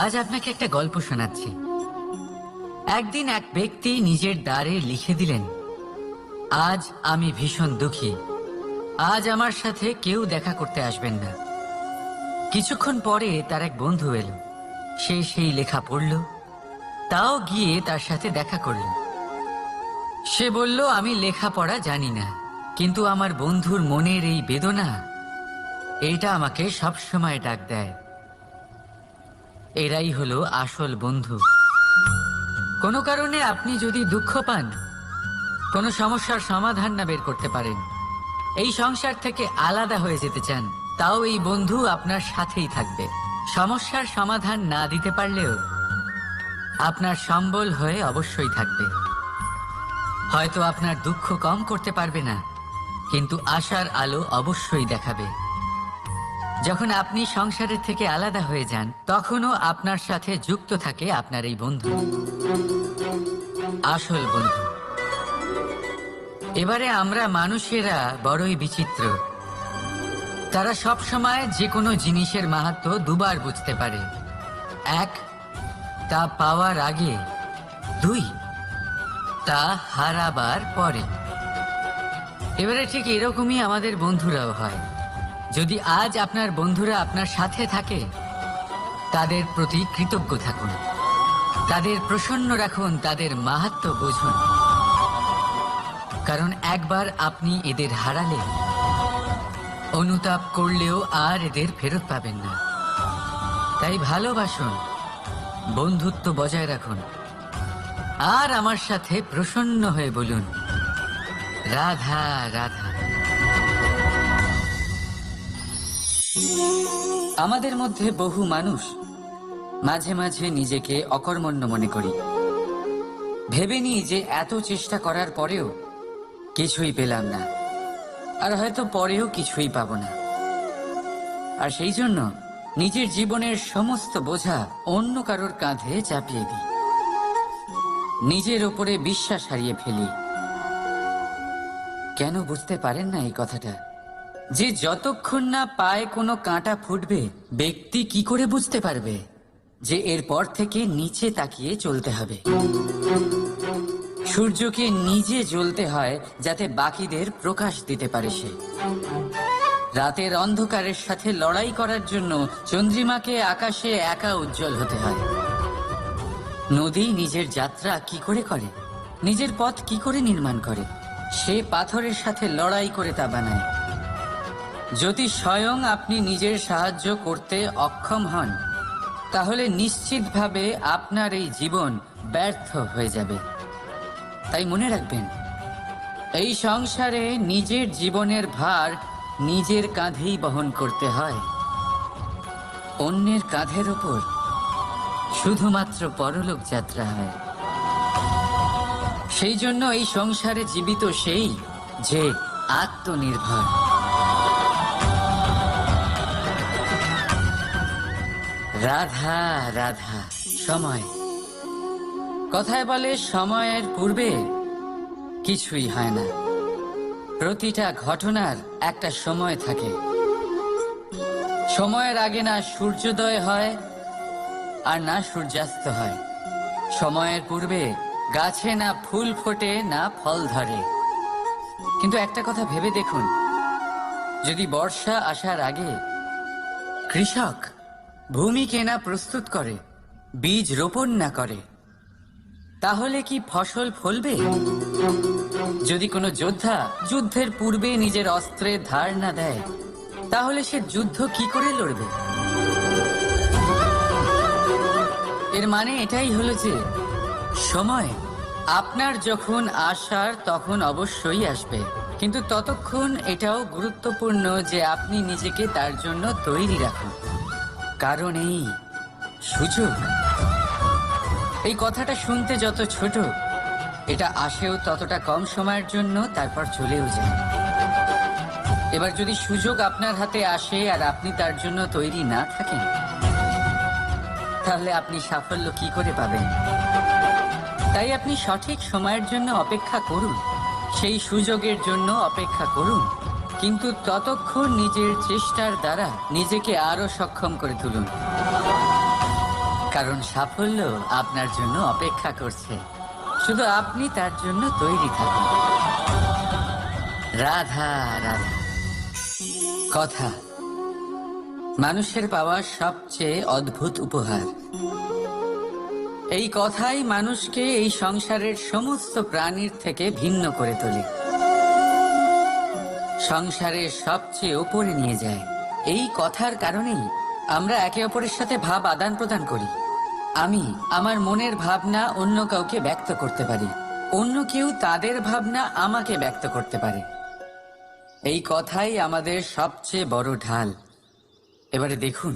আজ আপনাকে একটা গল্প শোনাচ্ছি। একদিন এক ব্যক্তি নিজের দ্বারে লিখে দিলেন, আজ আমি ভীষণ দুঃখী, আজ আমার সাথে কেউ দেখা করতে আসবেন না। কিছুক্ষণ পরে তার এক বন্ধু এলো, সে সেই লেখা পড়ল, তাও গিয়ে তার সাথে দেখা করল। সে বলল, আমি লেখাপড়া জানি না, কিন্তু আমার বন্ধুর মনের এই বেদনা, এইটা আমাকে সবসময় ডাক দেয়। এরাই হলো আসল বন্ধু। কোনো কারণে আপনি যদি দুঃখ পান, কোনো সমস্যার সমাধান না বের করতে পারেন, এই সংসার থেকে আলাদা হয়ে যেতে চান, তাও এই বন্ধু আপনার সাথেই থাকবে। সমস্যার সমাধান না দিতে পারলেও আপনার সম্বল হয়ে অবশ্যই থাকবে। হয়তো আপনার দুঃখ কম করতে পারবে না, কিন্তু আশার আলো অবশ্যই দেখাবে। যখন আপনি সংসারের থেকে আলাদা হয়ে যান, তখনও আপনার সাথে যুক্ত থাকে আপনার এই বন্ধু, আসল বন্ধু। এবারে আমরা মানুষেরা বড়ই বিচিত্র। তারা সব সময় যে কোনো জিনিসের মাহাত্ম্য দুবার বুঝতে পারে। এক, তা পাওয়ার আগে। দুই, তা হারাবার পরে। এবারে ঠিক এরকমই আমাদের বন্ধুরাও হয়। যদি আজ আপনার বন্ধুরা আপনার সাথে থাকে, তাদের প্রতি কৃতজ্ঞ থাকুন, তাদের প্রসন্ন রাখুন, তাদের মাহাত্ম্য বুঝুন। কারণ একবার আপনি এদের হারালে অনুতাপ করলেও আর এদের ফেরত পাবেন না। তাই ভালোবাসুন, বন্ধুত্ব বজায় রাখুন, আর আমার সাথে প্রসন্ন হয়ে বলুন, রাধা রাধা। আমাদের মধ্যে বহু মানুষ মাঝে মাঝে নিজেকে অকর্মণ্য মনে করি, ভেবে নিই যে এত চেষ্টা করার পরেও কিছুই পেলাম না, আর হয়তো পরেও কিছুই পাবো না। আর সেই জন্য নিজের জীবনের সমস্ত বোঝা অন্য কারোর কাঁধে চাপিয়ে দিই, নিজের ওপরে বিশ্বাস হারিয়ে ফেলি। কেন বুঝতে পারেন না এই কথাটা? যে যতক্ষণ না পায়ে কোনো কাঁটা ফুটবে, ব্যক্তি কি করে বুঝতে পারবে যে এরপর থেকে নিচে তাকিয়ে চলতে হবে? সূর্যকে নিজে জ্বলতে হয় যাতে বাকিদের প্রকাশ দিতে পারে সে। রাতের অন্ধকারের সাথে লড়াই করার জন্য চন্দ্রিমাকে আকাশে একা উজ্জ্বল হতে হয়। নদী নিজের যাত্রা কি করে করে, নিজের পথ কি করে নির্মাণ করে? সে পাথরের সাথে লড়াই করে তা বানায়। যদি স্বয়ং আপনি নিজের সাহায্য করতে অক্ষম হন, তাহলে নিশ্চিতভাবে আপনার এই জীবন ব্যর্থ হয়ে যাবে। তাই মনে রাখবেন, এই সংসারে নিজের জীবনের ভার নিজের কাঁধেই বহন করতে হয়। অন্যের কাঁধের ওপর শুধুমাত্র পরলোক যাত্রা হয়। সেই জন্য এই সংসারে জীবিত সেই যে আত্মনির্ভর। রাধা রাধা। সময়, কথায় বলে সময়ের পূর্বে কিছুই হয় না। প্রতিটা ঘটনার একটা সময় থাকে। সময়ের আগে না সূর্যোদয় হয় আর না সূর্যাস্ত হয়। সময়ের পূর্বে গাছে না ফুল ফোটে না ফল ধরে। কিন্তু একটা কথা ভেবে দেখুন, যদি বর্ষা আসার আগে কৃষক ভূমিকে না প্রস্তুত করে, বীজ রোপণ না করে, তাহলে কি ফসল ফলবে? যদি কোনো যোদ্ধা যুদ্ধের পূর্বে নিজের অস্ত্রের ধার না দেয়, তাহলে সে যুদ্ধ কি করে লড়বে? এর মানে এটাই হলো যে সময় আপনার যখন আসার তখন অবশ্যই আসবে, কিন্তু ততক্ষণ এটাও গুরুত্বপূর্ণ যে আপনি নিজেকে তার জন্য তৈরি রাখুন। কারণ এই সুযোগ, এই কথাটা শুনতে যত ছোট, এটা আসেও ততটা কম সময়ের জন্য, তারপর চলেও যায়। এবার যদি সুযোগ আপনার হাতে আসে আর আপনি তার জন্য তৈরি না থাকেন, তাহলে আপনি সাফল্য কি করে পাবেন? তাই আপনি সঠিক সময়ের জন্য অপেক্ষা করুন, সেই সুযোগের জন্য অপেক্ষা করুন, কিন্তু ততক্ষণ নিজের চেষ্টার দ্বারা নিজেকে আরো সক্ষম করে তুলুন। কারণ সাফল্য আপনার জন্য অপেক্ষা করছে, শুধু আপনি তার জন্য তৈরি থাকুন। রাধা রাধা। কথা মানুষের পাওয়া সবচেয়ে অদ্ভুত উপহার। এই কথাই মানুষকে এই সংসারের সমস্ত প্রাণীর থেকে ভিন্ন করে তোলে, সংসারের সবচেয়ে উপরে নিয়ে যায়। এই কথার কারণেই আমরা একে অপরের সাথে ভাব আদান প্রদান করি। আমি আমার মনের ভাবনা অন্য কাউকে ব্যক্ত করতে পারি, অন্য কেউ তাদের ভাবনা আমাকে ব্যক্ত করতে পারে। এই কথাই আমাদের সবচেয়ে বড় ঢাল। এবারে দেখুন,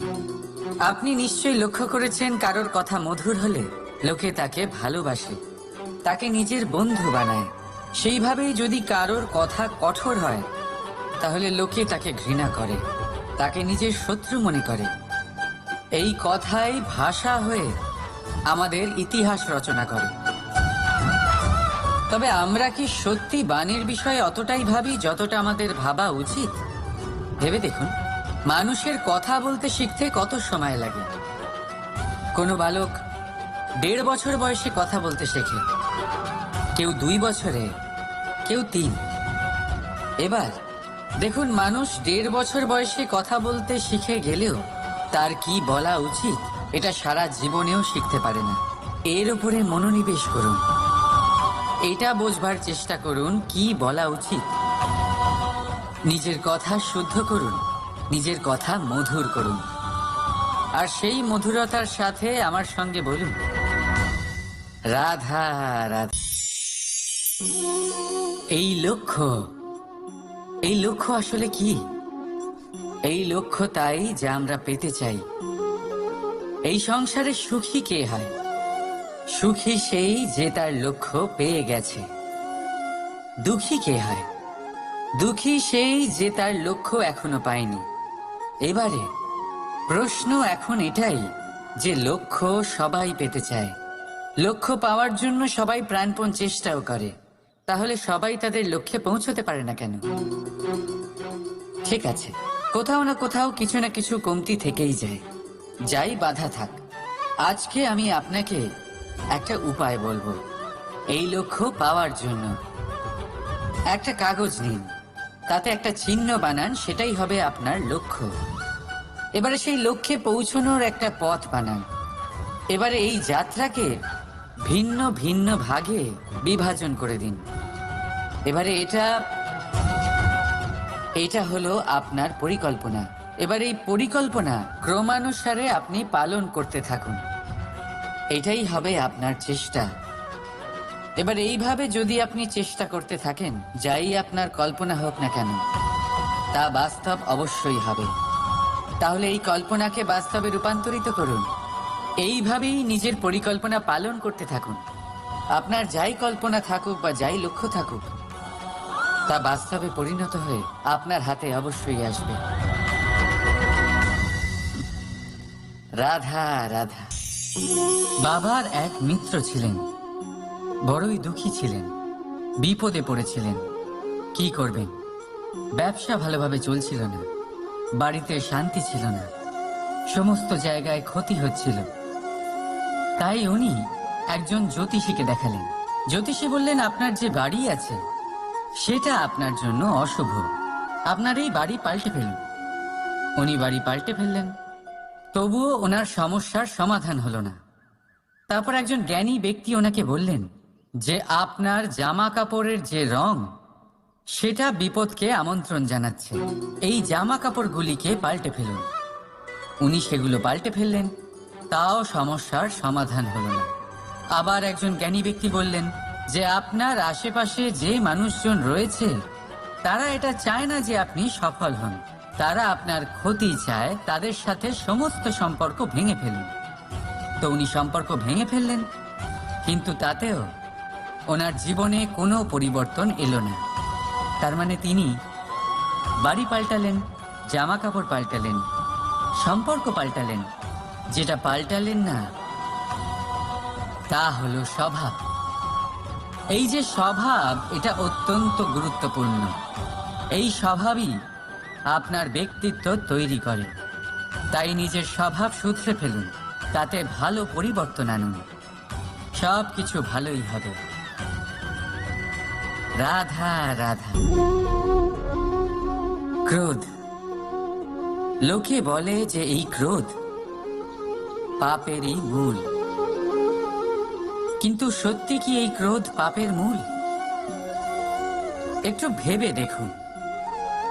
আপনি নিশ্চয়ই লক্ষ্য করেছেন কারোর কথা মধুর হলে লোকে তাকে ভালোবাসে, তাকে নিজের বন্ধু বানায়। সেইভাবেই যদি কারোর কথা কঠোর হয় তাহলে লোকে তাকে ঘৃণা করে, তাকে নিজের শত্রু মনে করে। এই কথাই ভাষা হয়ে আমাদের ইতিহাস রচনা করে। তবে আমরা কি সত্যি বাণীর বিষয়ে অতটাই ভাবি যতটা আমাদের ভাবা উচিত? ভেবে দেখুন, মানুষের কথা বলতে শিখতে কত সময় লাগে। কোনো বালক 1.5 বছর বয়সে কথা বলতে শেখে, কেউ 2 বছরে, কেউ 3। এবার দেখুন, মানুষ 1.5 বছর বয়সে কথা বলতে শিখে গেলেও তার কি বলা উচিত এটা সারা জীবনেও শিখতে পারে না। এর উপরে মনোনিবেশ করুন, এটা বোঝবার চেষ্টা করুন কি বলা উচিত। নিজের কথা শুদ্ধ করুন, নিজের কথা মধুর করুন, আর সেই মধুরতার সাথে আমার সঙ্গে বলুন, রাধা রাধা। এই লক্ষ্য আসলে কি? এই লক্ষ্য তাই যা আমরা পেতে চাই। এই সংসারে সুখী কে হয়? সুখী সেই যে তার লক্ষ্য পেয়ে গেছে। দুঃখী কে হয়? দুঃখী সেই যে তার লক্ষ্য এখনো পায়নি। এবারে প্রশ্ন এখন এটাই যে লক্ষ্য সবাই পেতে চায়, লক্ষ্য পাওয়ার জন্য সবাই প্রাণপণ চেষ্টাও করে, তাহলে সবাই তাদের লক্ষ্যে পৌঁছতে পারে না কেন? ঠিক আছে, কোথাও না কোথাও কিছু না কিছু কমতি থেকেই যায়। যাই বাধা থাক, আজকে আমি আপনাকে একটা উপায় বলবো এই লক্ষ্য পাওয়ার জন্য। একটা কাগজ নিন, তাতে একটা চিহ্ন বানান, সেটাই হবে আপনার লক্ষ্য। এবারে সেই লক্ষ্যে পৌঁছানোর একটা পথ বানান। এবারে এই যাত্রাকে ভিন্ন ভিন্ন ভাগে বিভাজন করে দিন। এবারে এটা হলো আপনার পরিকল্পনা। এবার এই পরিকল্পনা ক্রমানুসারে আপনি পালন করতে থাকুন, এটাই হবে আপনার চেষ্টা। এবার এইভাবে যদি আপনি চেষ্টা করতে থাকেন, যাই আপনার কল্পনা হোক না কেন তা বাস্তব অবশ্যই হবে। তাহলে এই কল্পনাকে বাস্তবে রূপান্তরিত করুন। এইভাবেই নিজের পরিকল্পনা পালন করতে থাকুন। আপনার যাই কল্পনা থাকুক বা যাই লক্ষ্য থাকুক, তা বাস্তবে পরিণত হয়ে আপনার হাতে অবশ্যই আসবে। রাধা রাধা। বাবার এক মিত্র ছিলেন, বড়ই দুঃখী ছিলেন, বিপদে পড়েছিলেন। কি করবেন? ব্যবসা ভালোভাবে চলছিল না, বাড়িতে শান্তি ছিল না, সমস্ত জায়গায় ক্ষতি হচ্ছিল। তাই উনি একজন জ্যোতিষীকে দেখালেন। জ্যোতিষী বললেন, আপনার যে বাড়ি আছে সেটা আপনার জন্য অশুভ, আপনার এই বাড়ি পাল্টে ফেলুন। উনি বাড়ি পাল্টে ফেললেন, তবুও ওনার সমস্যার সমাধান হলো না। তারপর একজন জ্ঞানী ব্যক্তি ওনাকে বললেন যে আপনার জামা কাপড়ের যে রং সেটা বিপদকে আমন্ত্রণ জানাচ্ছে, এই জামা কাপড়গুলিকে পাল্টে ফেলুন। উনি সেগুলো পাল্টে ফেললেন, তাও সমস্যার সমাধান হলো না। আবার একজন জ্ঞানী ব্যক্তি বললেন যে আপনার আশেপাশে যে মানুষজন রয়েছে তারা এটা চায় না যে আপনি সফল হন, তারা আপনার ক্ষতি চায়, তাদের সাথে সমস্ত সম্পর্ক ভেঙে ফেলুন। তো উনি সম্পর্ক ভেঙে ফেললেন, কিন্তু তাতেও ওনার জীবনে কোনো পরিবর্তন এলো না। তার মানে তিনি বাড়ি পাল্টালেন, জামা কাপড় পাল্টালেন, সম্পর্ক পাল্টালেন, যেটা পাল্টালেন না তা হলো স্বভাব। এই যে স্বভাব, এটা অত্যন্ত গুরুত্বপূর্ণ। এই স্বভাবই আপনার ব্যক্তিত্ব তৈরি করে। তাই নিজের স্বভাব শুধরে ফেলুন, তাতে ভালো পরিবর্তন আনুন, সব কিছু ভালোই হবে। রাধা রাধা। ক্রোধ, লোকে বলে যে এই ক্রোধ পাপেরই মূল, কিন্তু সত্যি কি এই ক্রোধ পাপের মূল? একটু ভেবে দেখুন,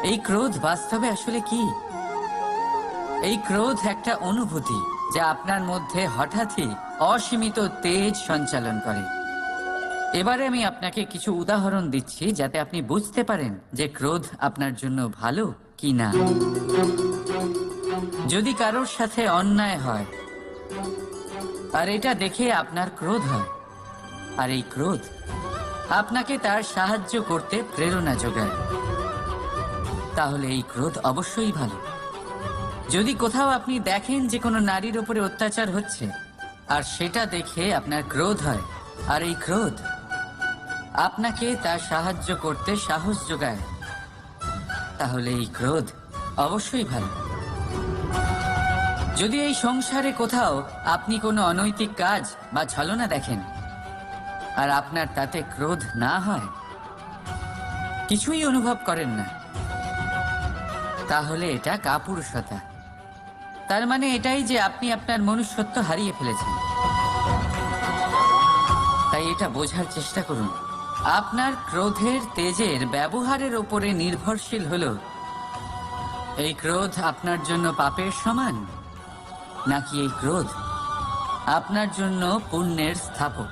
এই ক্রোধ বাস্তবে আসলে কি? এই ক্রোধ একটা অনুভূতি যা আপনার মধ্যে হঠাৎই অসীমিত তেজ সঞ্চালন করে। এবারে আমি আপনাকে কিছু উদাহরণ দিচ্ছি যাতে আপনি বুঝতে পারেন যে ক্রোধ আপনার জন্য ভালো কি না। যদি কারোর সাথে অন্যায় হয় আর এটা দেখে আপনার ক্রোধ হয়, আর এই ক্রোধ আপনাকে তার সাহায্য করতে প্রেরণা যোগায়, তাহলে এই ক্রোধ অবশ্যই ভালো। যদি কোথাও আপনি দেখেন যে কোনো নারীর উপরে অত্যাচার হচ্ছে আর সেটা দেখে আপনার ক্রোধ হয়, আর এই ক্রোধ আপনাকে তার সাহায্য করতে সাহস যোগায়, তাহলে এই ক্রোধ অবশ্যই ভালো। যদি এই সংসারে কোথাও আপনি কোনো অনৈতিক কাজ বা ছলনা দেখেন আর আপনার তাতে ক্রোধ না হয়, কিছুই অনুভব করেন না, তাহলে এটা কাপুরুষতা। তার মানে এটাই যে আপনি আপনার মনুষ্যত্ব হারিয়ে ফেলেছেন। তাই এটা বোঝার চেষ্টা করুন, আপনার ক্রোধের তেজের ব্যবহারের উপরে নির্ভরশীল হলো এই ক্রোধ আপনার জন্য পাপের সমান, নাকি এই ক্রোধ আপনার জন্য পুণ্যের স্থাপক।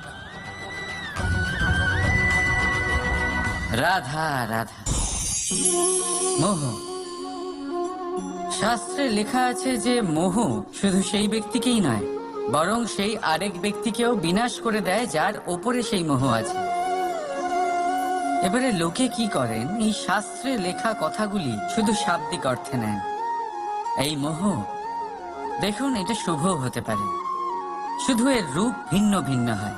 রাধা রাধা। মোহ, শাস্ত্রে লেখা আছে যে মোহ শুধু সেই ব্যক্তিকেই নয়, বরং সেই আরেক ব্যক্তিকেও বিনাশ করে দেয় যার ওপরে সেই মোহ আছে। এবারে লোকে কি করেন, এই শাস্ত্রে লেখা কথাগুলি শুধু শাব্দিক অর্থে নেন। এই মোহ, দেখুন, এটা শুভ হতে পারে, শুধু এর রূপ ভিন্ন ভিন্ন হয়।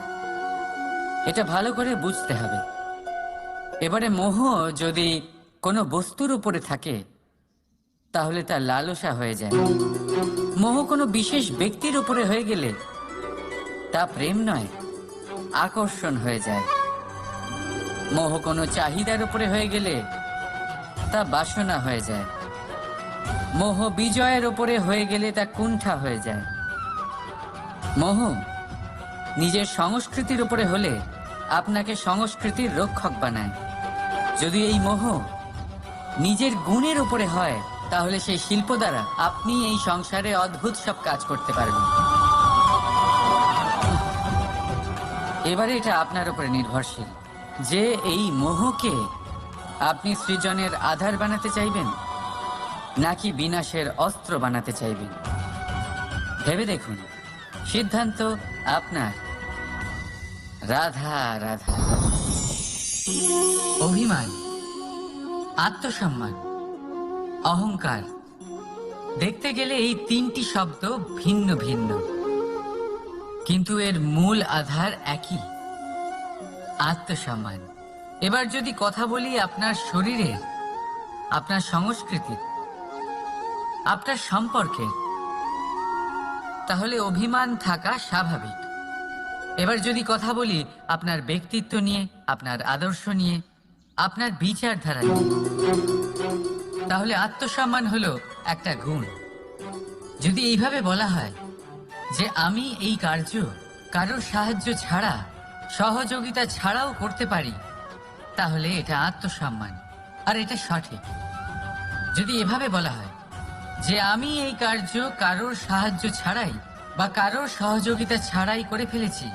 এটা ভালো করে বুঝতে হবে। এবারে মোহ যদি কোনো বস্তুর উপরে থাকে তাহলে তা লালসা হয়ে যায়। মোহ কোনো বিশেষ ব্যক্তির উপরে হয়ে গেলে তা প্রেম নয়, আকর্ষণ হয়ে যায়। মোহ কোনো চাহিদার উপরে হয়ে গেলে তা বাসনা হয়ে যায়। মোহ বিজয়ের উপরে হয়ে গেলে তা কুণ্ঠা হয়ে যায়। মোহ নিজের সংস্কৃতির উপরে হলে আপনাকে সংস্কৃতির রক্ষক বানায়। যদি এই মোহ নিজের গুণের উপরে হয়, তাহলে সেই শিল্প দ্বারা আপনি এই সংসারে অদ্ভুত সব কাজ করতে পারবেন। এবারে এটা আপনার উপরে নির্ভরশীল যে এই মোহকে আপনি সৃজনের আধার বানাতে চাইবেন নাকি বিনাশের অস্ত্র বানাতে চাইবেন। ভেবে দেখুন, সিদ্ধান্ত আপনার। রাধা রাধা। অভিমান, আত্মসম্মান, অহংকার, দেখতে গেলে এই তিনটি শব্দ ভিন্ন ভিন্ন, কিন্তু এর মূল আধার একই, আত্মসম্মান। এবার যদি কথা বলি আপনার শরীরের, আপনার সংস্কৃতির, আপনার সম্পর্কের, তাহলে অভিমান থাকা স্বাভাবিক। এবার যদি কথা বলি আপনার ব্যক্তিত্ব নিয়ে, আপনার আদর্শ নিয়ে, আপনার বিচারধারা নিয়ে, তাহলে আত্মসম্মান হলো একটা গুণ। যদি এইভাবে বলা হয় যে আমি এই কার্য কারোর সাহায্য ছাড়া, সহযোগিতা ছাড়াও করতে পারি, তাহলে এটা আত্মসম্মান, আর এটা সঠিক। যদি এভাবে বলা হয় যে আমি এই কার্য কারোর সাহায্য ছাড়াই বা কারোর সহযোগিতা ছাড়াই করে ফেলেছি,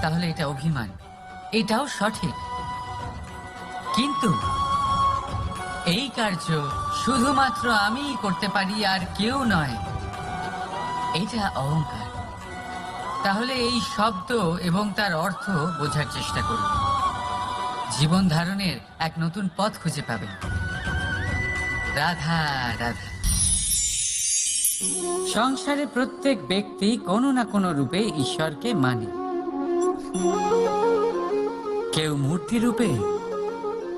তাহলে এটা অভিমান, এটাও সঠিক। কিন্তু এই কার্য শুধুমাত্র আমিই করতে পারি আর কেউ নয়, এটা অহংকার। তাহলে এই শব্দ এবং তার অর্থ বোঝার চেষ্টা করুন। জীবন ধারণের এক নতুন পথ খুঁজে পাবেন। রাধা রাধা। সংসারে প্রত্যেক ব্যক্তি কোনো না কোনো রূপে ঈশ্বরকে মানে। কেউ মূর্তি রূপে,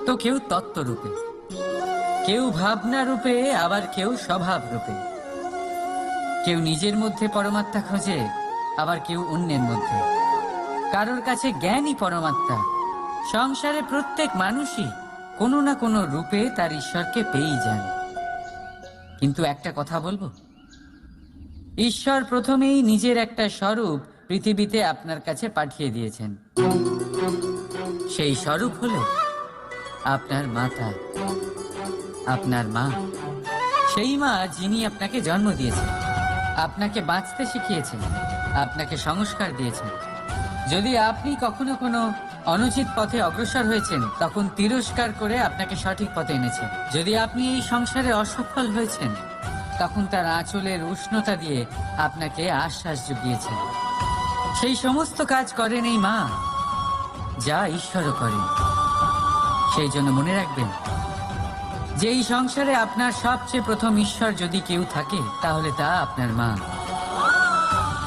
তো কেউ তত্ত্ব রূপে, কেউ ভাবনা রূপে, আবার কেউ স্বভাব রূপে। কেউ নিজের মধ্যে পরমাত্মা খোঁজে, আবার কেউ অন্যের মধ্যে। কারোর কাছে জ্ঞানই পরমাত্মা। সংসারে প্রত্যেক মানুষই কোনো না কোনো রূপে তার ঈশ্বরকে পেয়েই যান। কিন্তু একটা কথা বলবো, ঈশ্বর প্রথমেই নিজের একটা স্বরূপ পৃথিবীতে আপনার কাছে পাঠিয়ে দিয়েছেন। সেই স্বরূপ হলো আপনার মাতা, আপনার মা। সেই মা যিনি আপনাকে জন্ম দিয়েছেন, আপনাকে বাঁচতে শিখিয়েছেন, আপনাকে সংস্কার দিয়েছেন। যদি আপনি কখনো কোনো অনুচিত পথে অগ্রসর হয়েছেন, তখন তিরস্কার করে আপনাকে সঠিক পথে এনেছেন। যদি আপনি এই সংসারে অসফল হয়েছেন, তখন তার আঁচলের উষ্ণতা দিয়ে আপনাকে আশ্বাস জুগিয়েছেন। সেই সমস্ত কাজ করেন এই মা, যা ঈশ্বরও করেন। সেই জন্য মনে রাখবেন যে এই সংসারে আপনার সবচেয়ে প্রথম ঈশ্বর যদি কেউ থাকে, তাহলে তা আপনার মা।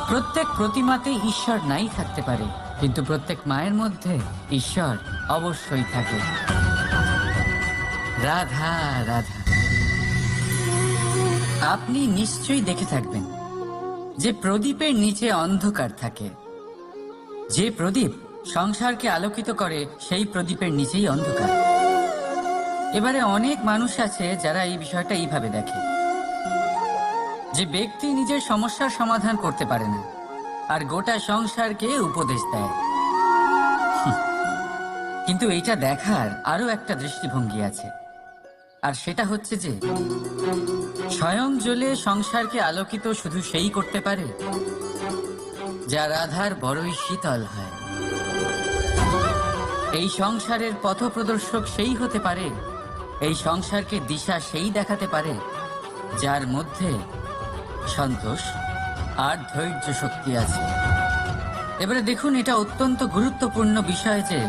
প্রত্যেক প্রতিমাতে ঈশ্বর নাই থাকতে পারে, কিন্তু প্রত্যেক মায়ের মধ্যে ঈশ্বর অবশ্যই থাকে। রাধা রাধা। আপনি নিশ্চয়ই দেখে থাকবেন যে প্রদীপের নিচে অন্ধকার থাকে। যে প্রদীপ সংসারকে আলোকিত করে, সেই প্রদীপের নিচেই অন্ধকার। এবারে অনেক মানুষ আছে যারা এই বিষয়টা এইভাবে দেখে যে ব্যক্তি নিজের সমস্যার সমাধান করতে পারে না, আর গোটা সংসারকে উপদেশ দেয়। কিন্তু এইটা দেখার আরো একটা দৃষ্টিভঙ্গি আছে, আর সেটা হচ্ছে যে স্বয়ং জ্বলে সংসারকে আলোকিত শুধু সেই করতে পারে যা রাধার বড়ই শীতল হয়। এই সংসারের পথপ্রদর্শক সেই হতে পারে, এই সংসারকে দিশা সেই দেখাতে পারে যার মধ্যে সন্তোষ আর ধৈর্য শক্তি আছে। এবারে দেখুন, এটা অত্যন্ত গুরুত্বপূর্ণ বিষয় যে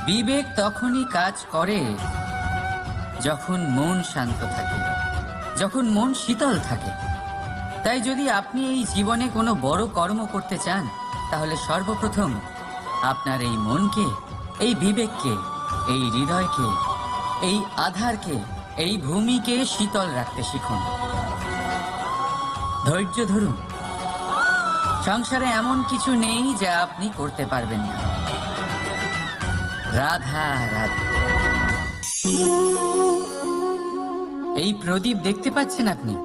বিবেক তখনই কাজ করে যখন মন শান্ত থাকে, যখন মন শীতল থাকে। তাই যদি আপনি এই জীবনে কোনো বড় কর্ম করতে চান, তাহলে সর্বপ্রথম আপনার এই মনকে, এই বিবেককে, এই হৃদয়কে, এই আধারকে, এই ভূমিকে শীতল রাখতে শিখুন। ধৈর্য ধরুন। সংসারে এমন কিছু নেই যা আপনি করতে পারবেন না। রাধা রাধা। এই প্রদীপ দেখতে পাচ্ছেন আপনি?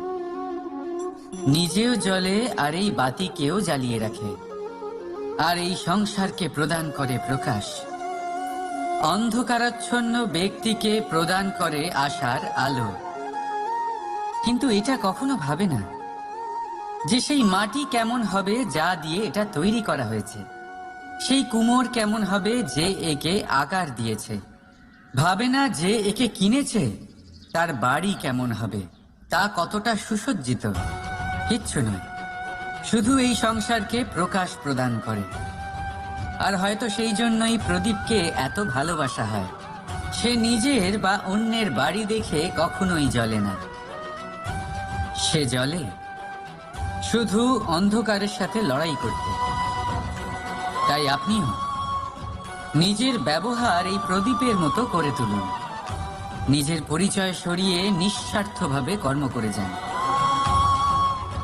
নিজেও জ্বলে আর এই বাতিকেও জ্বালিয়ে রাখে, আর এই সংসারকে প্রদান করে প্রকাশ। অন্ধকারাচ্ছন্ন ব্যক্তিকে প্রদান করে আশার আলো। কিন্তু এটা কখনো ভাবে না যে সেই মাটি কেমন হবে যা দিয়ে এটা তৈরি করা হয়েছে, সেই কুমোর কেমন হবে যে একে আকার দিয়েছে। ভাবে না যে একে কিনেছে তার বাড়ি কেমন হবে, তা কতটা সুসজ্জিত। কিচ্ছু নয়, শুধু এই সংসারকে প্রকাশ প্রদান করে। আর হয়তো সেই জন্যই প্রদীপকে এত ভালোবাসা হয়। সে নিজের বা অন্যের বাড়ি দেখে কখনোই জ্বলে না। সে জ্বলে শুধু অন্ধকারের সাথে লড়াই করতে। তাই আপনিও নিজের ব্যবহার এই প্রদীপের মতো করে তুলুন। নিজের পরিচয় সরিয়ে নিঃস্বার্থভাবে কর্ম করে যান,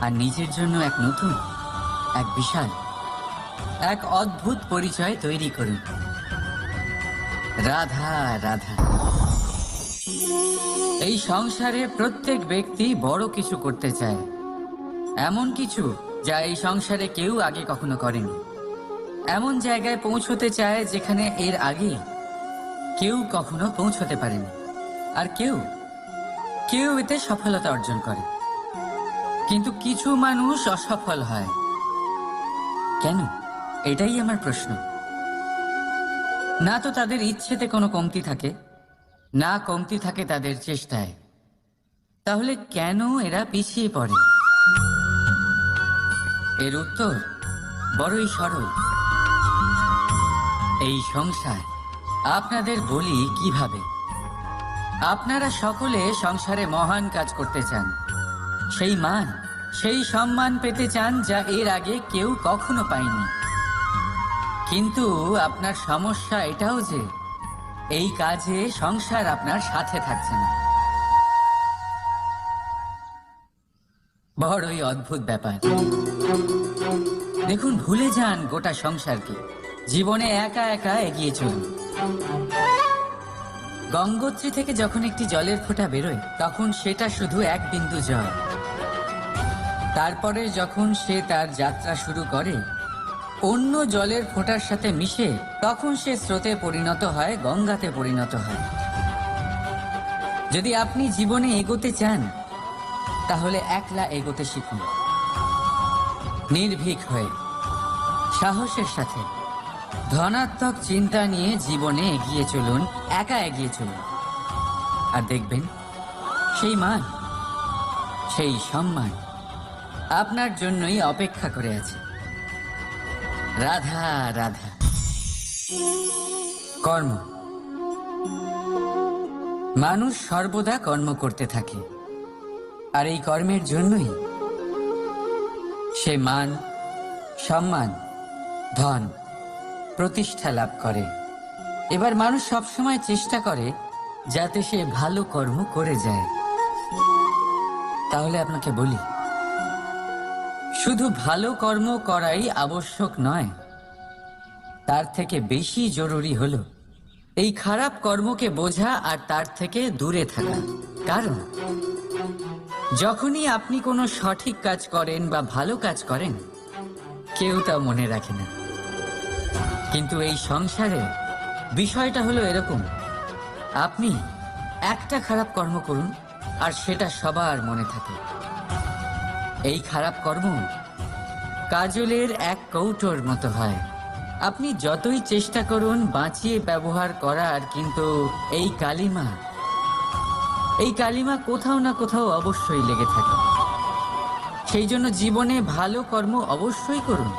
আর নিজের জন্য এক নতুন, এক বিশাল, এক অদ্ভুত পরিচয় তৈরি করুন। রাধা রাধা। এই সংসারে প্রত্যেক ব্যক্তি বড় কিছু করতে চায়, এমন কিছু যা এই সংসারে কেউ আগে কখনো করেনি। এমন জায়গায় পৌঁছতে চায় যেখানে এর আগে কেউ কখনো পৌঁছতে পারেনি। আর কেউ কেউ এতে সফলতা অর্জন করে। কিন্তু কিছু মানুষ অসফল হয় কেন? এটাই আমার প্রশ্ন। না তো তাদের ইচ্ছেতে কোনো কমতি থাকে, না কমতি থাকে তাদের চেষ্টায়। তাহলে কেন এরা পিছিয়ে পড়ে? এর উত্তর বড়ই সরল। এই সংসার আপনাদের বলি কিভাবে। আপনারা সকলে সংসারে মহান কাজ করতে চান, সেই মান, সেই সম্মান পেতে চান যা এর আগে কেউ কখনো পায়নি। কিন্তু আপনার সমস্যা এটাও যে এই কাজে সংসার আপনার সাথে থাকছে না, বড়ই অদ্ভুত ব্যাপার। দেখুন, ভুলে যান গোটা সংসারকে, জীবনে একা একা এগিয়ে চলুন। গঙ্গোত্রী থেকে যখন একটি জলের ফোঁটা বেরোয়, তখন সেটা শুধু এক বিন্দু জল। তারপরে যখন সে তার যাত্রা শুরু করে অন্য জলের ফোঁটার সাথে মিশে, তখন সে স্রোতে পরিণত হয়, গঙ্গাতে পরিণত হয়। যদি আপনি জীবনে এগোতে চান, তাহলে একলা এগোতে শিখুন, নির্ভীক হয়ে, সাহসের সাথে, ধনাত্মক চিন্তা নিয়ে জীবনে এগিয়ে চলুন, একা এগিয়ে চলুন। আর দেখবেন সেই মান, সেই সম্মান আপনার জন্যই অপেক্ষা করে আছে। রাধা রাধা। কর্ম। মানুষ সর্বদা কর্ম করতে থাকে, আর এই কর্মের জন্যই সে মান, সম্মান, ধন, প্রতিষ্ঠা লাভ করে। এবার মানুষ সবসময় চেষ্টা করে যাতে সে ভালো কর্ম করে যায়। তাহলে আপনাকে বলি, শুধু ভালো কর্ম করাই আবশ্যক নয়, তার থেকে বেশি জরুরি হলো এই খারাপ কর্মকে বোঝা আর তার থেকে দূরে থাকা। কারণ যখনই আপনি কোনো সঠিক কাজ করেন বা ভালো কাজ করেন, কেউ তা মনে রাখে না। কিন্তু এই সংসারে বিষয়টা হলো এরকম, আপনি একটা খারাপ কর্ম করুন আর সেটা সবার মনে থাকে। এই খারাপ কর্ম কাজলের এক কৌটোর মতো হয়। আপনি যতই চেষ্টা করুন বাঁচিয়ে ব্যবহার করার, কিন্তু এই কালিমা কোথাও না কোথাও অবশ্যই লেগে থাকে। সেই জন্য জীবনে ভালো কর্ম অবশ্যই করুন,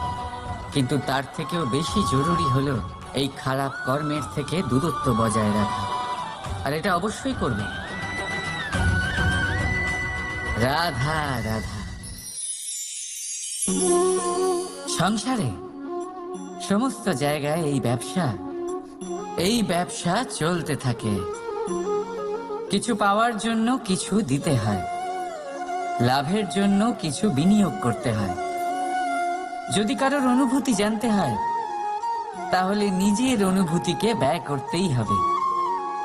কিন্তু তার থেকেও বেশি জরুরি হলো এই খারাপ কর্মের থেকে দূরত্ব বজায় রাখা। আর এটা অবশ্যই করবেন। রাধা রাধা। সংসারে সমস্ত জায়গায় এই ব্যবসা চলতে থাকে। কিছু পাওয়ার জন্য কিছু দিতে হয়, লাভের জন্য কিছু বিনিয়োগ করতে হয়। যদি কারোর অনুভূতি জানতে হয়, তাহলে নিজের অনুভূতিকে ব্যয় করতেই হবে।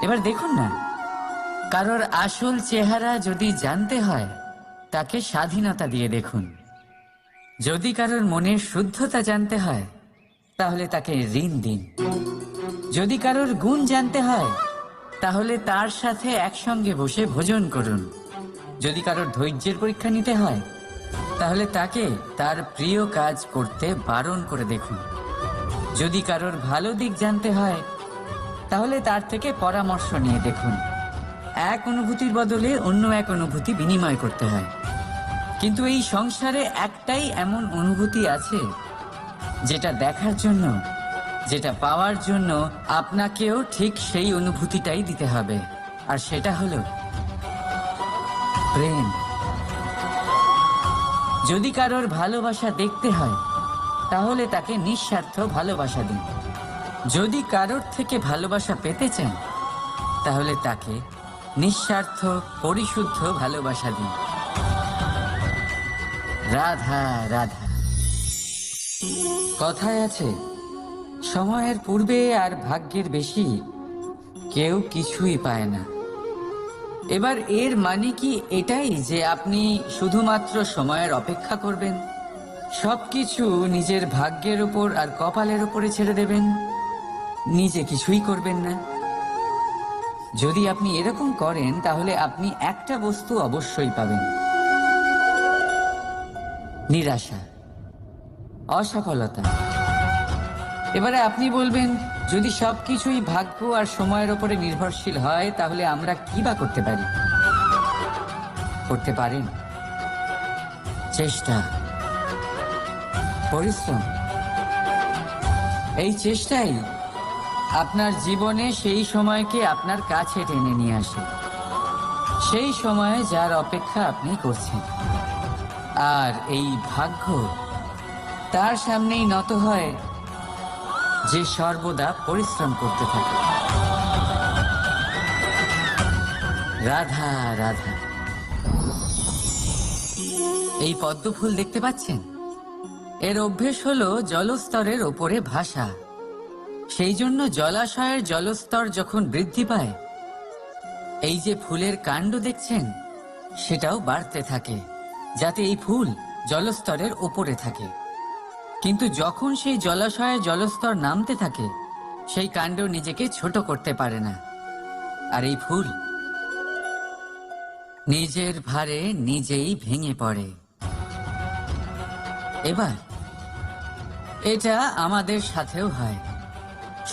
এবার দেখুন না, কারোর আসল চেহারা যদি জানতে হয়, তাকে স্বাধীনতা দিয়ে দেখুন। যদি কারোর মনের শুদ্ধতা জানতে হয়, তাহলে তাকে ঋণ দিন। যদি কারোর গুণ জানতে হয়, তাহলে তার সাথে একসঙ্গে বসে ভোজন করুন। যদি কারোর ধৈর্যের পরীক্ষা নিতে হয়, তাহলে তাকে তার প্রিয় কাজ করতে বারণ করে দেখুন। যদি কারোর ভালো দিক জানতে হয়, তাহলে তার থেকে পরামর্শ নিয়ে দেখুন। এক অনুভূতির বদলে অন্য এক অনুভূতি বিনিময় করতে হয়। কিন্তু এই সংসারে একটাই এমন অনুভূতি আছে, যেটা দেখার জন্য, যেটা পাওয়ার জন্য আপনাকেও ঠিক সেই অনুভূতিটাই দিতে হবে। আর সেটা হলো প্রেম। যদি কারোর ভালোবাসা দেখতে হয়, তাহলে তাকে নিঃস্বার্থ ভালোবাসা দিন। যদি কারোর থেকে ভালোবাসা পেতে চান, তাহলে তাকে নিঃস্বার্থ পরিশুদ্ধ ভালোবাসা দিন। রাধা রাধা। কথায় আছে, সময়ের পূর্বে আর ভাগ্যের বেশি কেউ কিছুই পায় না। এবার এর মানে কি এটাই যে আপনি শুধুমাত্র সময়ের অপেক্ষা করবেন, সবকিছু নিজের ভাগ্যের উপর আর কপালের উপরে ছেড়ে দেবেন, নিজে কিছুই করবেন না? যদি আপনি এরকম করেন, তাহলে আপনি একটা বস্তু অবশ্যই পাবেন: নিরাশা, অসফলতা। এবারে আপনি বলবেন, যদি সবকিছুই ভাগ্য আর সময়ের উপরে নির্ভরশীল হয়, তাহলে আমরা কি বা করতে পারি? করতে পারেন চেষ্টা, পরিশ্রম। এই চেষ্টাই আপনার জীবনে সেই সময়কে আপনার কাছে টেনে নিয়ে আসে, সেই সময়ে যার অপেক্ষা আপনি করছেন। আর এই ভাগ্য তার সামনেই নত হয় যে সর্বদা পরিশ্রম করতে থাকে। রাধা রাধা। এই পদ্ম ফুল দেখতে পাচ্ছেন? এর অভ্যেস হলো জলস্তরের ওপরে ভাসা। সেই জন্য জলাশয়ের জলস্তর যখন বৃদ্ধি পায়, এই যে ফুলের কাণ্ড দেখছেন সেটাও বাড়তে থাকে, যাতে এই ফুল জলস্তরের ওপরে থাকে। কিন্তু যখন সেই জলাশয়ের জলস্তর নামতে থাকে, সেই কাণ্ড নিজেকে ছোট করতে পারে না, আর এই ফুল নিজের ভারে নিজেই ভেঙে পড়ে। এবার এটা আমাদের সাথেও হয়।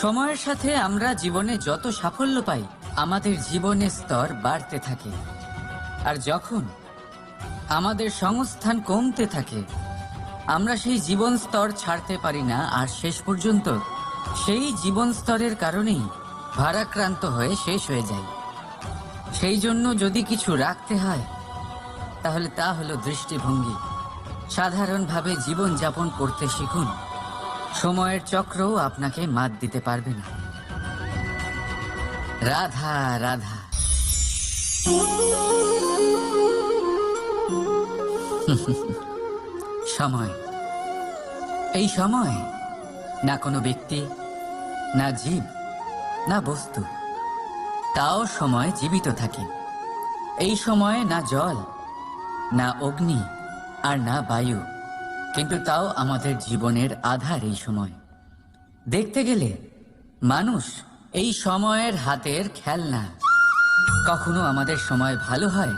সময়ের সাথে আমরা জীবনে যত সাফল্য পাই, আমাদের জীবনের স্তর বাড়তে থাকে। আর যখন আমাদের সংস্থান কমতে থাকে, আমরা সেই জীবন স্তর ছাড়তে পারি না, আর শেষ পর্যন্ত সেই জীবন স্তরের কারণেই ভারাক্রান্ত হয়ে শেষ হয়ে যায়। সেই জন্য যদি কিছু রাখতে হয়, তাহলে তা হলো দৃষ্টিভঙ্গি। সাধারণভাবে জীবন যাপন করতে শিখুন। সময়ের চক্রও আপনাকে মাত দিতে পারবে না। রাধা রাধা। সময়, এই সময় না কোনো ব্যক্তি, না জীব, না বস্তু, তাও সময় জীবিত থাকে। এই সময়ে না জল, না অগ্নি, আর না বায়ু, কিন্তু তাও আমাদের জীবনের আধার। এই সময় দেখতে গেলে মানুষ এই সময়ের হাতের খেলনা। কখনো আমাদের সময় ভালো হয়,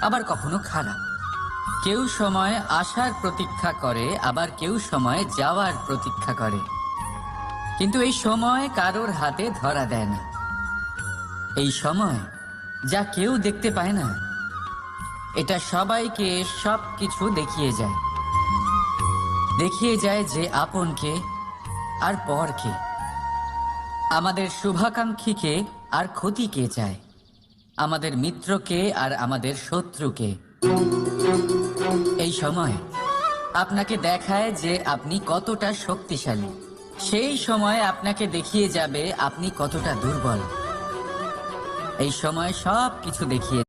আবার কখনো খারাপ। কেউ সময় আসার প্রতীক্ষা করে, আবার কেউ সময় যাওয়ার প্রতীক্ষা করে, কিন্তু এই সময় কারোর হাতে ধরা দেয় না। এই সময় যা কেউ দেখতে পায় না, এটা সবাইকে সব কিছু দেখিয়ে যায়। দেখিয়ে যায় যে আপন কে আর পর কে, আমাদের শুভাকাঙ্ক্ষীকে আর ক্ষতি কে চায়, আমাদের মিত্রকে আর আমাদের শত্রুকে। এই সময় আপনাকে দেখায় যে আপনি কতটা শক্তিশালী, সেই সময় আপনাকে দেখিয়ে যাবে আপনি কতটা দুর্বল। এই সময় সব কিছু দেখিয়ে